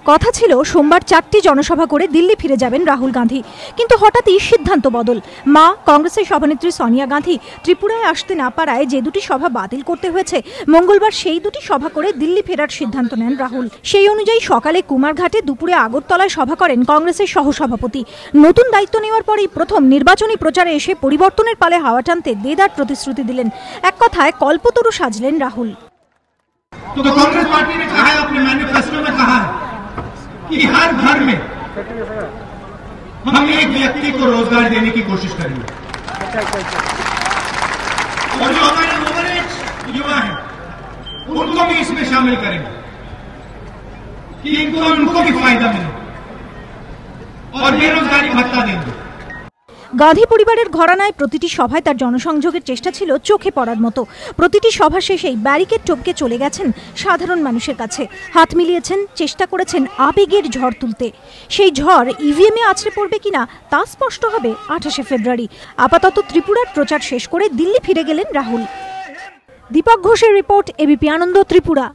কথা ছিল সোমবার 4টি জনসভা করে দিল্লি ফিরে যাবেন রাহুল গান্ধী, কিন্তু হঠাৎই সিদ্ধান্ত বদল। মা কংগ্রেসের সভানেত্রী সোনিয়া গান্ধী ত্রিপুরায় আসতে না পারায় যে দুটি সভা বাতিল করতে হয়েছে, মঙ্গলবার সেই দুটি সভা করে দিল্লি ফেরার সিদ্ধান্ত নেন রাহুল। সেই অনুযায়ী সকালে কুমারঘাটে, দুপুরে আগরতলায় সভা করেন কংগ্রেসের সহসভাপতি। নতুন দায়িত্ব নেওয়ার পরেই প্রথম নির্বাচনী প্রচারে এসে পরিবর্তনের পালে হাওয়া টানতে দেদার প্রতিশ্রুতি দিলেন। এক কথায় কল্পতরু সাজলেন রাহুল। तो कांग्रेस पार्टी ने कहा है, अपने मैनिफेस्टो में कहा है कि हर घर में हम एक व्यक्ति को रोजगार देने की कोशिश करेंगे, और जो हमारे ओवर एज युवा हैं उनको भी इसमें शामिल करेंगे कि उनको भी फायदा मिले, और बेरोजगारी भत्ता देंगे। গান্ধী পরিবারের ঘরানায় প্রতিটি সভায় তার জনসংযোগের চেষ্টা ছিল চোখে পড়ার মতো। প্রতিটি সভা শেষেই ব্যারিকেড টপকে চলে গেছেন সাধারণ মানুষের কাছে, হাত মিলিয়েছেন, চেষ্টা করেছেন আবেগের ঝড় তুলতে। সেই ঝড় ইভিএমে আছড়ে পড়বে কিনা তা স্পষ্ট হবে 28শে ফেব্রুয়ারি। আপাতত ত্রিপুরার প্রচার শেষ করে দিল্লি ফিরে গেলেন রাহুল। দীপক ঘোষের রিপোর্ট, এবিপি আনন্দ, ত্রিপুরা।